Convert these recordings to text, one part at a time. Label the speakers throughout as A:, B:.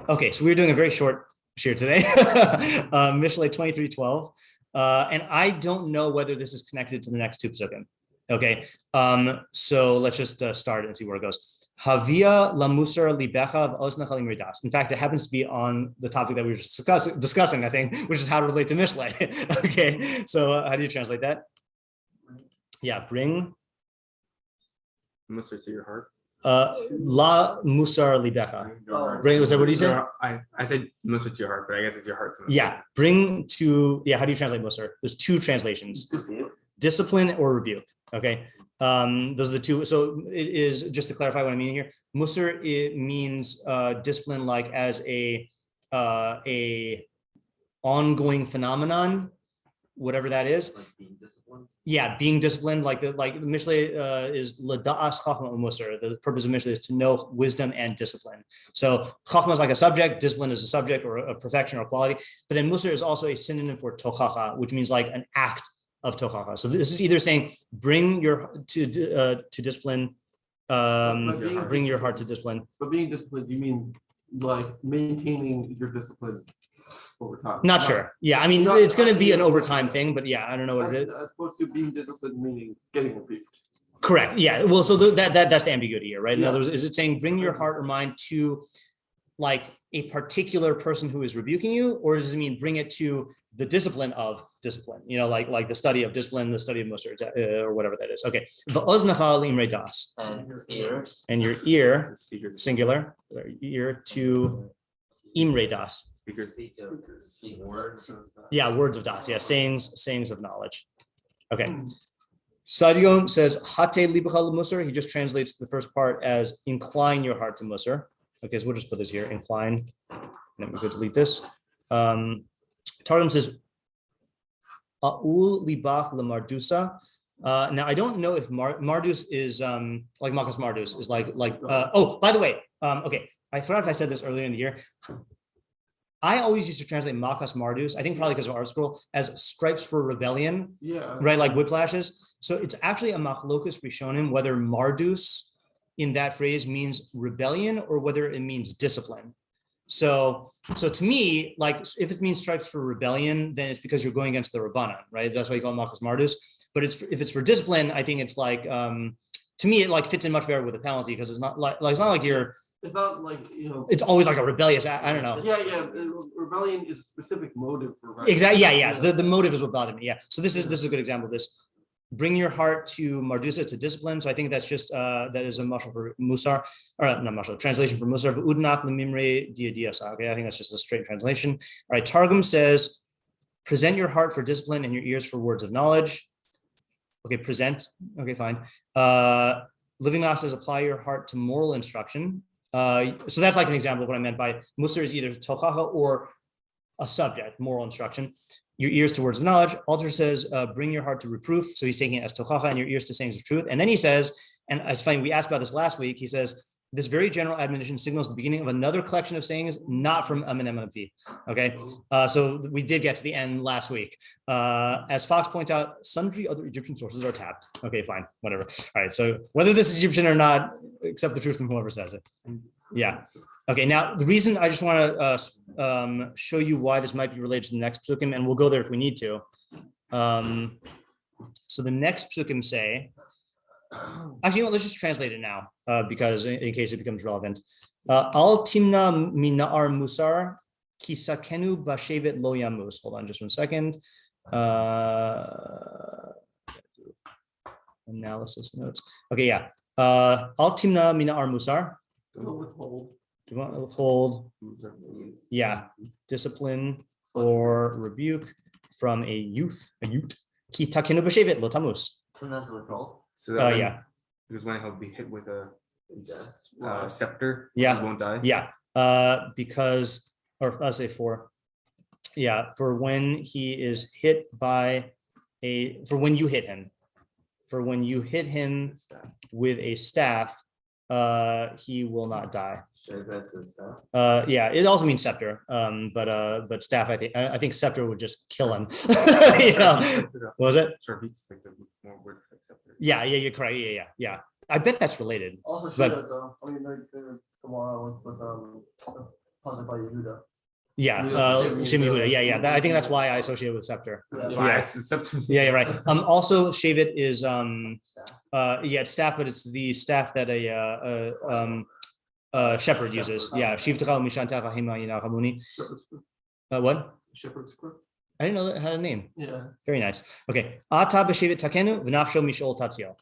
A: Okay, so we're doing a very short shiur today, Mishlei 23:12, and I don't know whether this is connected to the next two psukim. Okay, so let's just start and see where it goes. Havia la Mussar libecha v'oznacha limridas. In fact, it happens to be on the topic that we were discussing, I think, which is how to relate to Mishlei. Okay, so how do you translate that? Yeah, bring
B: Mussar to your heart.
A: La Mussar libecha. Bring. Was that what you said?
B: I said Mussar to your heart, but I guess it's your heart.
A: Yeah, bring to. Yeah, how do you translate Mussar? There's two translations: discipline or rebuke. Okay, those are the two. So it is, just to clarify what I mean here. Mussar, it means discipline, like as a ongoing phenomenon, whatever that is.
C: Like being disciplined.
A: Yeah, being disciplined, like the Mishlei is lada'as chachma Mussar. The purpose of Mishlei is to know wisdom and discipline. So chachma is like a subject, discipline is a subject or a perfection or a quality. But then Mussar is also a synonym for tochacha, which means like an act of tochacha. So this is either saying bring your to discipline, bring your heart to discipline.
D: But being disciplined, you mean like maintaining your discipline over time?
A: Not sure. Yeah, I mean, it's going to be an overtime thing, but yeah, I don't know what it is.
D: As opposed to being disciplined, meaning getting rebuked.
A: Correct. Yeah. Well, so that's the ambiguity here, right? In
D: Yeah.
A: other words, is it saying bring your heart or mind to like a particular person who is rebuking you, or does it mean bring it to the discipline of discipline? You know, like the study of discipline, the study of Mussar, or whatever that is. Okay. V'oznacha limredas.
C: And your ears.
A: And your ear, singular, ear to imredas.
C: Speak words.
A: Yeah, words of das. Yeah, sayings of knowledge. Okay. Sadion says hate libecha Mussar. He just translates the first part as incline your heart to Mussar. Okay, so we'll just put this here, incline. And then we could delete this. Targum says A'ul libach lemardusa. Now I don't know if mardus is like makas mardus is like oh, by the way, okay, I forgot if I said this earlier in the year. I always used to translate makas mardus, I think probably because of our school, as stripes for rebellion.
D: Yeah.
A: Right, like whiplashes. So it's actually a machlokus rishonim whether mardus in that phrase means rebellion or whether it means discipline. So to me, like if it means stripes for rebellion, then it's because you're going against the Rabbanan, right? That's why you call it makas mardus. But if it's for discipline, I think it's like to me it like fits in much better with a penalty because it's not like it's not like you're.
D: It's not like, you know.
A: It's always like a rebellious. I don't know.
D: Yeah. Rebellion is a specific motive for rebellion.
A: Exactly. Yeah. The motive is what bothered me. Yeah. So this is a good example of this. Bring your heart to mardusa, to discipline. So I think that's just that is a mashal for Mussar, or not mashal, translation for Mussar. Udnach lemimre diadiasa. Okay, I think that's just a straight translation. All right, Targum says, present your heart for discipline and your ears for words of knowledge. Okay, present. Okay, fine. Living Nas says, apply your heart to moral instruction. So that's like an example of what I meant by Mussar is either tochacha or a subject, moral instruction. Your ears to words of knowledge. Alter says, bring your heart to reproof. So he's taking it as tochacha, and your ears to sayings of truth. And then he says, and it's funny, we asked about this last week. He says, this very general admonition signals the beginning of another collection of sayings, not from MNMP. Okay, so we did get to the end last week. As Fox points out, sundry other Egyptian sources are tapped. Okay, fine, whatever. All right, so whether this is Egyptian or not, accept the truth from whoever says it. Yeah. Okay, now the reason I just want to show you why this might be related to the next psukim, and we'll go there if we need to. So the next psukim say, actually, you know what, let's just translate it now because in case it becomes relevant. Al timna minar Mussar kisakenu bashevet lo yamus. Hold on just 1 second. Analysis notes. Okay, yeah. Al timna minar Mussar.
D: Don't withhold.
A: Do you want to withhold? Yeah, discipline or rebuke from a youth. Ki takenu b'shevet lo tamus.
C: Sometimes withhold.
B: So that
A: Yeah.
B: Because when he'll be hit with a scepter,
A: Yeah.
B: he won't die.
A: Yeah, because, or I'll say for when he is hit by for when you hit him with a staff, he will not die. Yeah, it also means scepter, but staff. I think scepter would just kill him. You know, what was it?
B: Sure, he's like the more word like scepter.
A: Yeah, you're correct. Yeah. I bet that's related.
D: Also,
A: But-
D: though. I mean, like tomorrow with
C: Pasuk by Yehuda.
A: Yeah, Shem Yehuda. Yeah. I think that's why I associate it with scepter.
B: Yeah, it's something.
A: Yeah, you're right. Also, Shavit is
C: Staff.
A: it's staff, but it's the staff that a shepherd uses. Yeah, Shivtecha Mishantecha Hema Yinachamuni. What?
D: Shepherd's crook.
A: I didn't know that had a name.
D: Yeah.
A: Very nice. Okay. Ata b'shevet takenu v'nafsho mishol tatzio.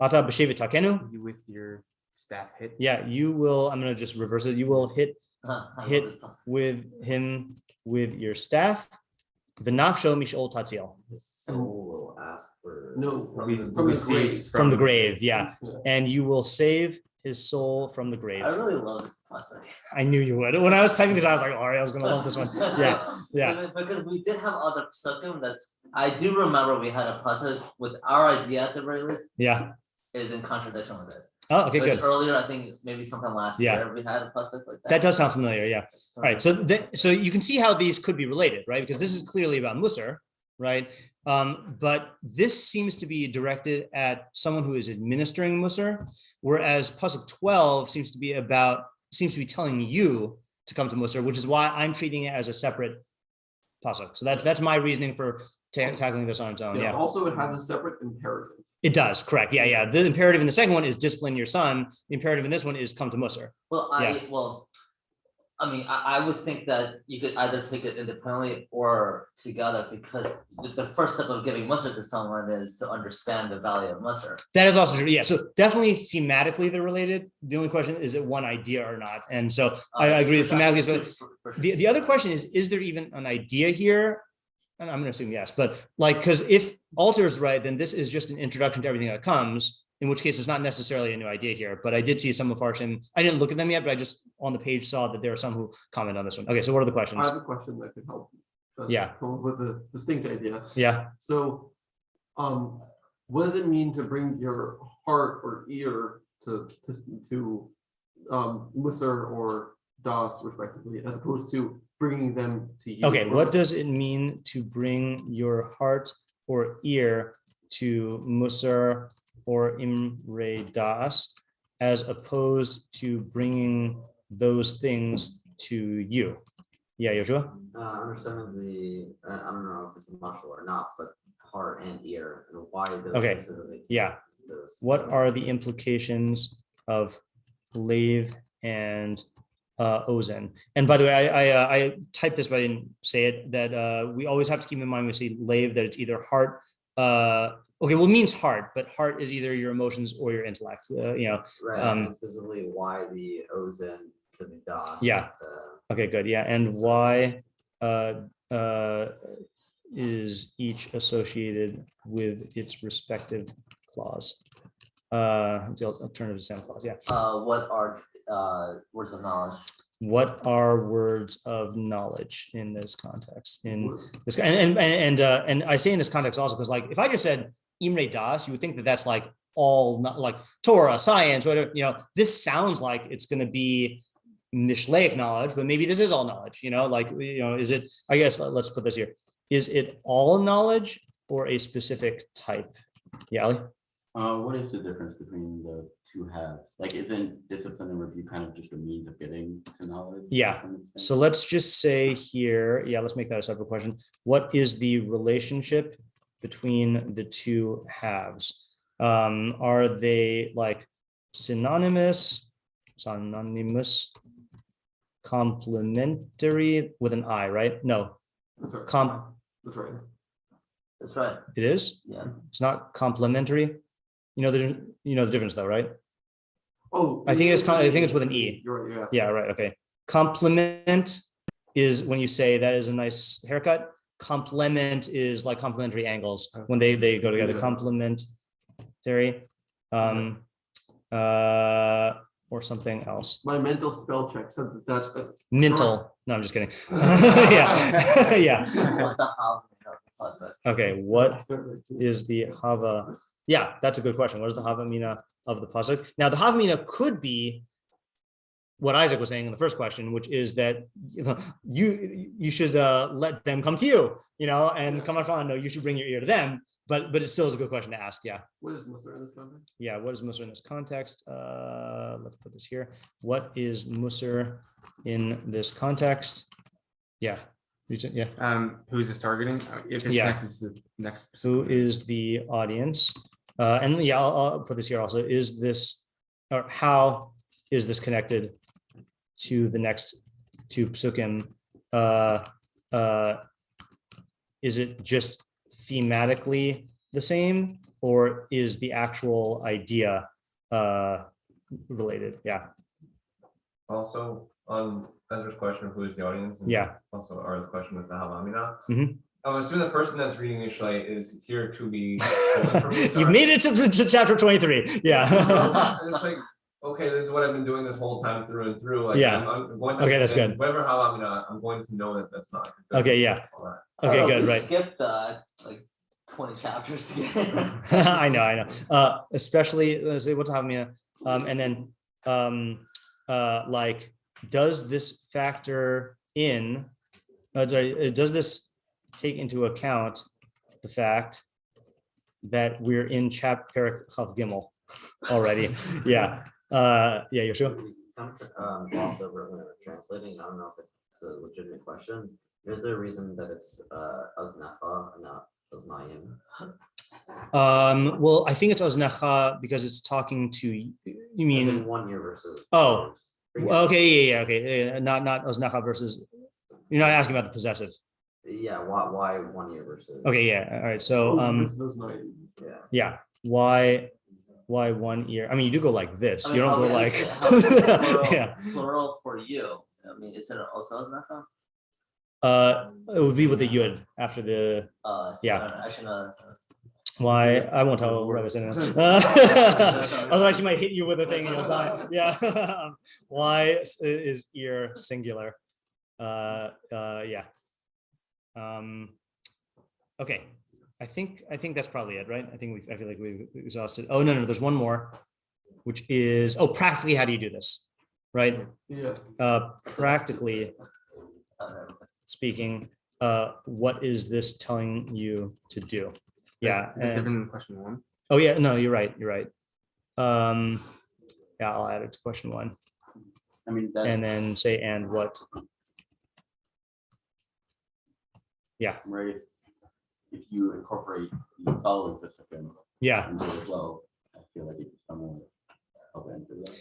A: Ata b'shevet takenu.
B: You with your staff hit.
A: Yeah, you will. I'm gonna just reverse it. You will hit
C: I love
A: Hit.
C: this pasuk.
A: with him with your staff. V'nafsho mishol tatzio.
C: His soul will ask for.
D: No,
B: We
D: from the
B: receive
D: grave.
A: From the grave. Yeah,
D: Yeah.
A: and you will save his soul from the grave.
C: I really love this pasuk.
A: I knew you would. When I was typing this, I was like, Ariel's gonna love this one. Yeah.
C: Because we did have other pasukim that's. I do remember we had a pasuk with our idea at the very least
A: Yeah.
C: is in contradiction with this.
A: Oh, okay,
C: Because
A: good.
C: earlier, I think maybe sometime last
A: Yeah.
C: year we had a pasuk like that.
A: That does sound familiar. Yeah.
C: So-
A: All right. So you can see how these could be related, right? Because this is clearly about Mussar, right? But this seems to be directed at someone who is administering Mussar, whereas pasuk 12 seems to be telling you to come to Mussar, which is why I'm treating it as a separate pasuk. So that's my reasoning for tackling this on its own. Yeah.
D: Also, it has a separate imperative.
A: It does. Correct. Yeah. The imperative in the second one is discipline your son. The imperative in this one is come to Mussar.
C: Well, I would think that you could either take it independently or together because the first step of giving Mussar to someone is to understand the value of Mussar.
A: That is also true. Yeah. So definitely thematically they're related. The only question is it one idea or not? And so I agree. Thematically, the other question is there even an idea here? And I'm going to assume yes, but because if alter is right, then this is just an introduction to everything that comes, in which case it's not necessarily a new idea here. But I did see some of Farshim. I didn't look at them yet, but I just on the page saw that there are some who comment on this one. Okay, so what are the
D: I
A: questions?
D: have a question that could help.
A: Yeah.
D: Come up with a distinct idea.
A: Yeah.
D: So, what does it mean to bring your heart or ear to Mussar or Das respectively, as opposed to bringing them to you?
A: Okay, what does it mean to bring your heart or ear to Mussar or Imre Das, as opposed to bringing those things to you? Yeah, Yoshua?
C: Understanding I don't know if it's a muscle or not, but heart and ear and why those
A: Okay,
C: specific
A: yeah.
C: those.
A: What are the implications of lave and ozen? And by the way, I typed this, but I didn't say it, that we always have to keep in mind when we say lave that it's either heart. Okay, well, it means heart, but heart is either your emotions or your intellect.
C: Right, and specifically why the ozen to the das.
A: Yeah. Okay, good. Yeah, and why is each associated with its respective clause? The alternative to Santa Claus. Yeah.
C: What are words of knowledge?
A: What are words of knowledge in this context? In this, and I say in this context also because, like, if I just said Imre Das, you would think that that's like all not like Torah, science, whatever. This sounds like it's going to be Mishlei knowledge, but maybe this is all knowledge. Is it? I guess let's put this here. Is it all knowledge or a specific type? Yeah, Ali?
E: What is the difference between the two halves? Like, isn't discipline and review kind of just a means of getting to knowledge?
A: Yeah. So let's just say here, let's make that a separate question. What is the relationship between the two halves? Are they like synonymous, complementary with an I, right? No.
D: That's right. That's right.
C: That's right.
A: It is?
C: Yeah.
A: It's not complementary. The difference though, right?
D: Oh,
A: I think it's with an E.
D: You're right. Yeah.
A: Yeah, right. Okay. Compliment is when you say that is a nice haircut. Complement is like complementary angles when they go together.
D: Yeah.
A: Complementary, or something else.
D: My mental spell check said that that's
A: Mental. No, I'm just kidding. Yeah, yeah.
C: What's the half plus it?
A: Okay. What is the hava? Yeah, that's a good question. What is the havamina of the pasuk? Now, the havamina could be what Isaac was saying in the first question, which is that you should let them come to you, and come on. No, you should bring your ear to them. But it still is a good question to ask. Yeah.
D: What is Mussar in this context?
A: Yeah. What is Mussar in this context? Let's put this here. What is Mussar in this context? Yeah. Yeah.
B: Who's this targeting? If it's connected to the next.
A: Who is the audience? And yeah, I'll put this here also. Is this, or how is this connected to the next two psukim? Is it just thematically the same, or is the actual idea related? Yeah.
F: Also, on Ezra's question of who is the audience, and
A: Yeah.
F: also our question with the Havamina.
A: Mhm.
F: I'm assuming the person that's reading Mishlei is here to be.
A: You made it to chapter 23. Yeah.
F: It's like, okay, this is what I've been doing this whole time through and through. Like,
A: Yeah.
F: I'm going to,
A: Okay, that's good.
F: Whatever Havamina, I'm going to know that that's not.
A: Okay, yeah.
F: All right.
A: Okay,
C: Oh,
A: good,
C: we
A: right.
C: skipped like 20 chapters together.
A: I know. Especially what's happening, and then like, does this factor in? Does this take into account the fact that we're in chapter Chav Gimel already? Yeah. Yeah. You sure?
G: Kind of gloss over when we're translating. I don't know if it's a legitimate question. Is there a reason that it's Aznacha and not Aznayim?
A: Well, I think it's Oznecha because it's talking to, you
G: As in
A: mean,
G: 1 year versus.
A: Oh,
G: years.
A: okay, yeah, okay, yeah, not Oznecha versus, you're not asking about the possessive.
G: Yeah, why 1 year versus?
A: Okay, yeah, all right, so,
D: Those nine.
G: Yeah.
A: yeah, why 1 year? I mean, you do go like this,
C: I
A: you
C: mean,
A: don't go
C: how
A: like,
C: is it- how is it plural,
A: yeah.
C: plural for you. I mean, is it also Aznacha?
A: It would be with the yud after the, Yeah.
C: I should know.
A: why, I won't tell what I was saying. Otherwise she might hit you with a thing and you'll die. Yeah. Why is ear singular? Yeah. Okay. I think that's probably it, right? I feel like we've exhausted. Oh, no, there's one more, which is, practically, how do you do this? Right?
D: Yeah.
A: Practically speaking, what is this telling you to do? Yeah.
B: Given question 1.
A: Oh yeah, no, you're right. Yeah, I'll add it to question 1
E: I mean, that,
A: and then say, and what?
E: right, if you incorporate the following psukim
A: Yeah.
E: into it as well, I feel like it's somewhat help answer that.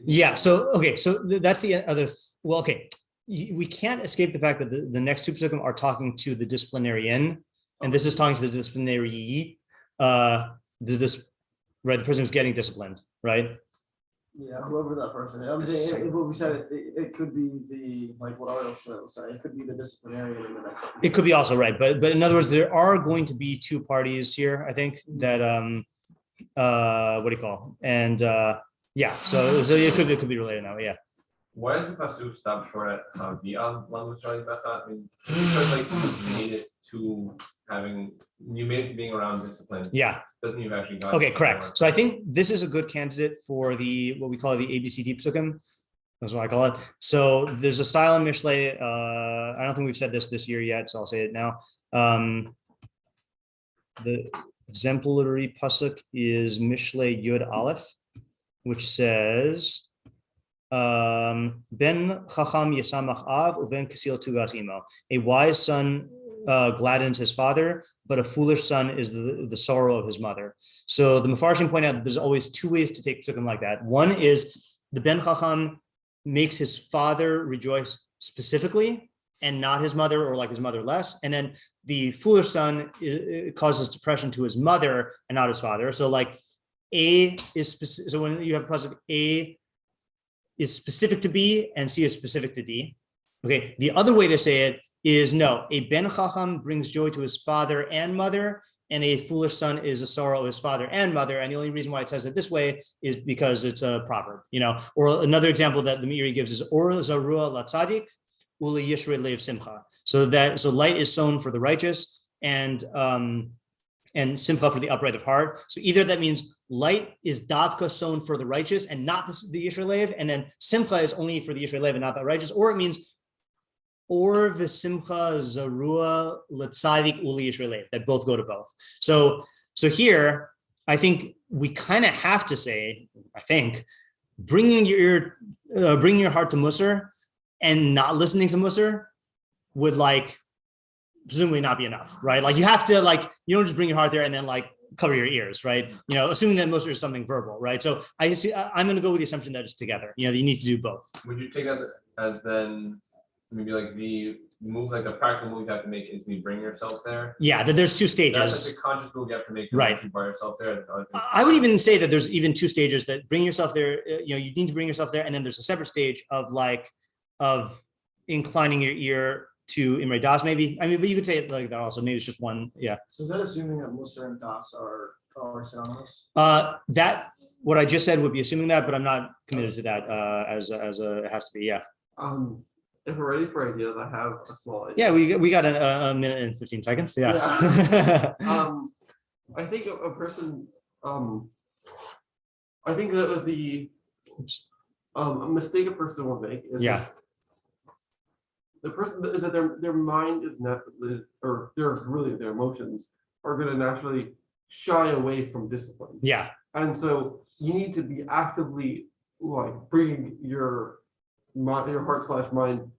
A: Yeah. So, okay. So that's the other, well, okay. We can't escape the fact that the next two psukim are talking to the disciplinarian, and this is talking to the disciplinary, right? The person who's getting disciplined, right?
H: Yeah, whoever that person is. I'm saying what we said. It could be what I was saying. It could be the disciplinarian in the next.
A: It could be also right, but in other words, there are going to be two parties here, I think, that what do you call? And yeah, so it could be related now. Yeah.
F: Why does the pasuk stop short at Havi'ah Lamushali Bethah? I mean, because like you made it to being around discipline.
A: Yeah.
F: Doesn't you've actually got
A: Okay, correct. So I think this is a good candidate for what we call the ABCD psukim. That's what I call it. So there's a style in Mishlei. I don't think we've said this year yet, so I'll say it now. The exemplary pasuk is Mishlei Yud Aleph, which says, Ben Chacham Yasamach Av Uven Kasil Tugas Imo. A wise son gladdens his father, but a foolish son is the sorrow of his mother. So the Mefarshim point out that there's always two ways to take psukim like that. One is the Ben Chacham makes his father rejoice specifically and not his mother, or like his mother less. And then the foolish son causes depression to his mother and not his father. So like A is specific. So when you have pasuk, A is specific to B and C is specific to D. Okay. The other way to say it is no, a Ben Chacham brings joy to his father and mother, and a foolish son is a sorrow of his father and mother. And the only reason why it says it this way is because it's a proverb, Or another example that the Meiri gives is Or Zarua Latzadik, Uli Yishre Lev Simcha. So light is sown for the righteous, and and simcha for the upright of heart. So either that means light is davka sown for the righteous and not the Yisrael, and then simcha is only for the Yisrael and not the righteous, or it means or v'simcha zarua l'tzadik uli Yisrael, that both go to both. So here, I think we kind of have to say, bringing your heart to Mussar and not listening to Mussar would presumably not be enough, right? Like you have to you don't just bring your heart there and then cover your ears, right? Assuming that Mussar is something verbal, right? So I'm going to go with the assumption that it's together. You need to do both.
F: Would you take that as then maybe the move, a practical move you have to make is you bring yourself there?
A: Yeah, that there's two
F: That's
A: stages.
F: a conscious move you have to make.
A: Right.
F: You by yourself there.
A: I would even say that there's even two stages that bring yourself there. You need to bring yourself there, and then there's a separate stage of inclining your ear to Imre Das, maybe. I mean, but you could say it like that also. Maybe it's just one. Yeah.
H: So is that assuming that Mussar and Das are synonymous?
A: That what I just said would be assuming that, but I'm not committed to that. As it has to be. Yeah.
D: If we're ready for ideas, I have a small idea.
A: Yeah, we got a minute and 15 seconds. Yeah.
D: I think a person. I think that a mistake a person will make is the person is that their mind is not, or their emotions are going to naturally shy away from discipline.
A: Yeah.
D: And so you need to be actively bringing your heart/mind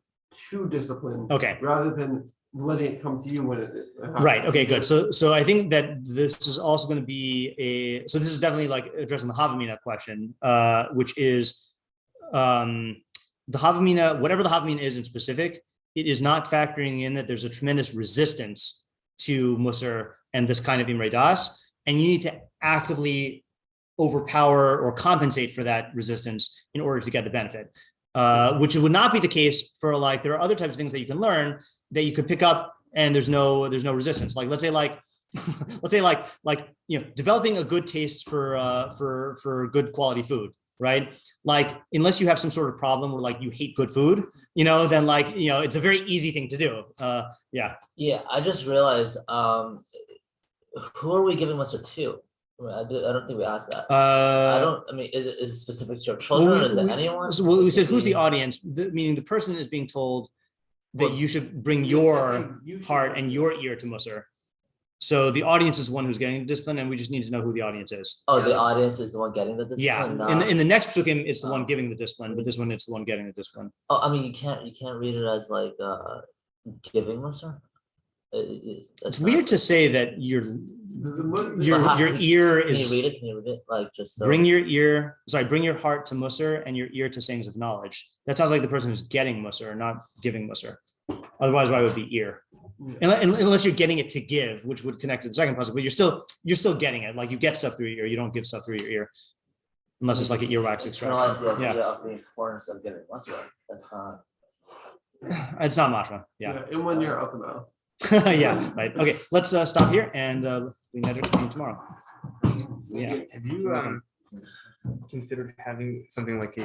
D: to discipline.
A: Okay.
D: Rather than letting it come to you when it happens.
A: Right. Okay, good. So I think that this is also going to be this is definitely addressing the Havamina question, which is the Havamina, whatever the Havamina is in specific, it is not factoring in that there's a tremendous resistance to Mussar and this kind of Imre Das, and you need to actively overpower or compensate for that resistance in order to get the benefit. Which would not be the case for there are other types of things that you can learn that you could pick up and there's no resistance. Let's say developing a good taste for good quality food, right? Unless you have some sort of problem where you hate good food, then it's a very easy thing to do. Yeah.
C: Yeah, I just realized who are we giving Mussar to? I don't think we asked that. Is it specific to your children or is it anyone?
A: We said, who's the audience? Meaning the person is being told that you should bring your heart and your ear to Mussar. So the audience is the one who's getting the discipline, and we just need to know who the audience is.
C: Oh, the audience is the one getting the discipline?
A: Yeah, in the next psukim, it's the one giving the discipline, but this one, it's the one getting the discipline.
C: Oh, I mean, you can't read it as giving Mussar?
A: It's weird to say that your ear is.
C: Can you read it? Just so.
A: Bring your heart to Mussar and your ear to sayings of knowledge. That sounds like the person who's getting Mussar, not giving Mussar. Otherwise, why would it be ear? Unless you're getting it to give, which would connect to the second puzzle, but you're still getting it. You get stuff through your ear, you don't give stuff through your ear, unless it's an earwax extraction.
C: The idea of the importance of giving Mussar. That's not.
A: It's not mashma. Yeah.
D: In 1 year, out the mouth.
A: Yeah. Right. Okay. Let's stop here and we can continue tomorrow. Yeah.
B: Have you considered having something like a